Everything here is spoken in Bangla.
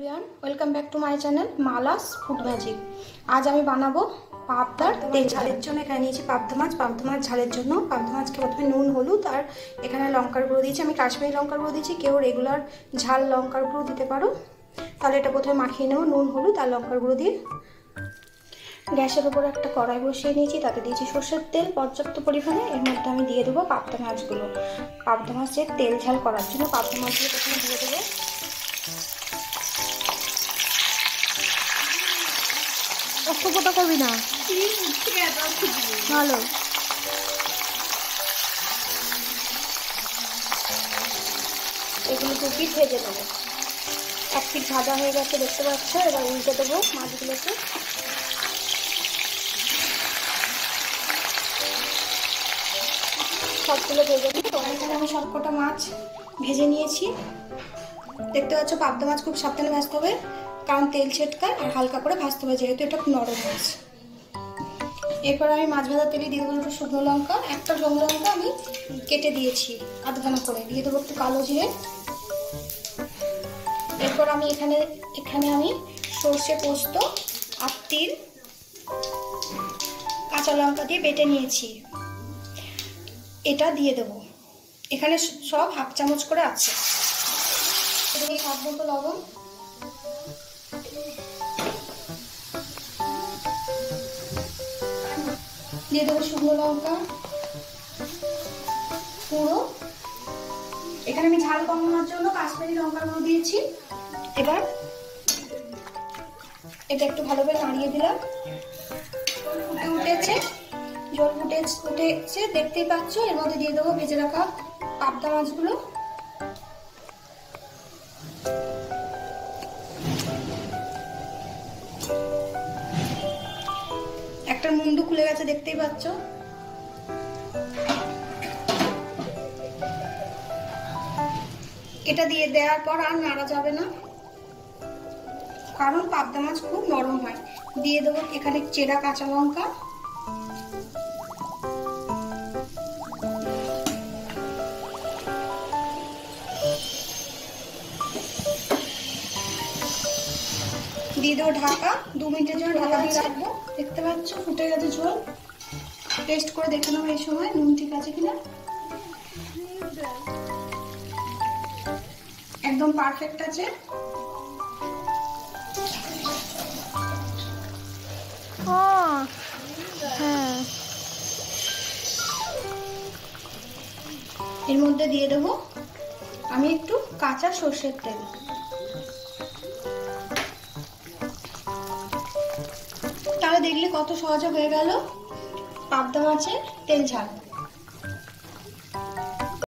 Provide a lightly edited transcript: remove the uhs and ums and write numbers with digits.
Everyone welcome back to my channel Mala's food magic. आज আমি বানাবো পাবদার তেল ঝালের জন্য এখানে নিয়েছি পাবদা মাছ ঝালের জন্য। পাবদা মাছকে প্রথমে নুন হলুদ আর এখানে লঙ্কার গুঁড়ো দিয়েছি। আমি কাশ্মীরি লঙ্কার গুঁড়ো দিয়েছি, কেউ রেগুলার ঝাল লঙ্কার গুঁড়ো দিতে পারো। তাহলে এটা প্রথমে মাখিয়ে নেব নুন হলুদ আর লঙ্কার গুঁড়ো দিয়ে। গ্যাসের উপরে একটা কড়াই বসিয়ে নিয়েছি, তাতে দিয়েছি সর্ষের তেল পর্যাপ্ত পরিমাণে। এর মধ্যে আমি দিয়ে দেবো পাবদা মাছগুলো। পাবদা মাছের তেল ঝাল করার জন্য পাবদা মাছগুলো প্রথমে দিয়ে দেবো। অস্ত্রপোতা করবি না, ভালো। এগুলো 2 পিঠ ভেজে দেবো। 1 পিঠ ভাজা হয়ে গেছে দেখতে পাচ্ছ। এবার উল্টে দেবো মাছগুলোকে। সবগুলো ভেজে নিই। তো এখানে আমি সবকটা মাছ ভেজে নিয়েছি। দেখতে পাচ্ছ পাবদা মাছ খুব সাবধানে ভাজতে হবে, কারণ তেল ছেটকায়, আর হালকা করে ভাজতে হবে যেহেতু এটা নরম মাছ। এরপর আমি মাছ ভাজা তেলে দিয়ে দেবো একটু শুকনো লঙ্কা। একটা শুকনো লঙ্কা আমি কেটে দিয়েছি আধখানা করে। দিয়ে দেবো একটু কালো জিরে। এরপর আমি এখানে আমি সর্ষে পোস্ত আর তিল কাঁচা লঙ্কা দিয়ে বেটে নিয়েছি, এটা দিয়ে দেবো। এখানে সব হাফ চামচ করে আছে। স্বাদ মতো লবণ, দিয়ে দেবো শুকনো লঙ্কা পুরো। এখানে আমি ঝাল কমানোর জন্য কাশ্মীরি লঙ্কার গুঁড়ো দিয়েছি। এবার এটা একটু ভালো করে নাড়িয়ে দিলাম। জল উঠেছে দেখতেই পাচ্ছ। এর মধ্যে দিয়ে দেবো ভেজে রাখা পাবদা মাছগুলো। একটা মুন্ডু খুলে গেছে দেখতেই পাচ্ছ। এটা দিয়ে দেওয়ার পর আর নাড়া যাবে না, কারণ পাবদা মাছ খুব নরম হয়। দিয়ে দেবো এখানে চেরা কাঁচা লঙ্কা, দিয়ে দেবো ঢাকা। 2 মিনিটের জন্য ঢাকা দিয়ে রাখবো। দেখতে পাচ্ছ ফুটে গেছে ঝোল। টেস্ট করে দেখে নেবো এই সময় নুন ঠিক আছে কিনা। একদম পারফেক্ট আছে। হ্যাঁ, এর মধ্যে দিয়ে দেবো আমি একটু কাঁচা সর্ষের তেল। তাহলে দেখলে কত সহজে হয়ে গেল পাবদা মাছের তেল ঝাল।